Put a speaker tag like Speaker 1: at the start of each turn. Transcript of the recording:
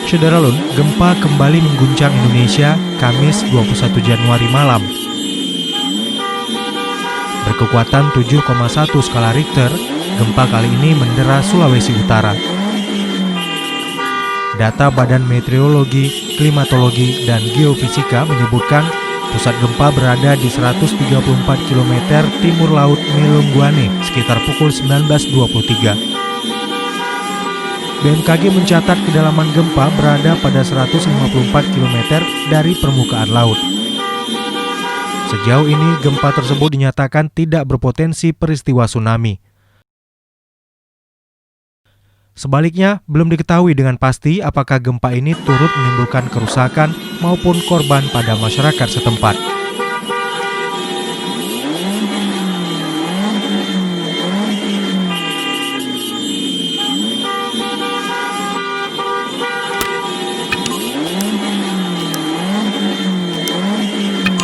Speaker 1: Saudara Lun, gempa kembali mengguncang Indonesia Kamis 21 Januari malam. Berkekuatan 7,1 skala Richter, gempa kali ini mendera Sulawesi Utara. Data Badan Meteorologi, Klimatologi, dan Geofisika menyebutkan pusat gempa berada di 134 km timur laut Melongguane sekitar pukul 19.23. BMKG mencatat kedalaman gempa berada pada 154 km dari permukaan laut. Sejauh ini, gempa tersebut dinyatakan tidak berpotensi peristiwa tsunami. Sebaliknya, belum diketahui dengan pasti apakah gempa ini turut menimbulkan kerusakan maupun korban pada masyarakat setempat.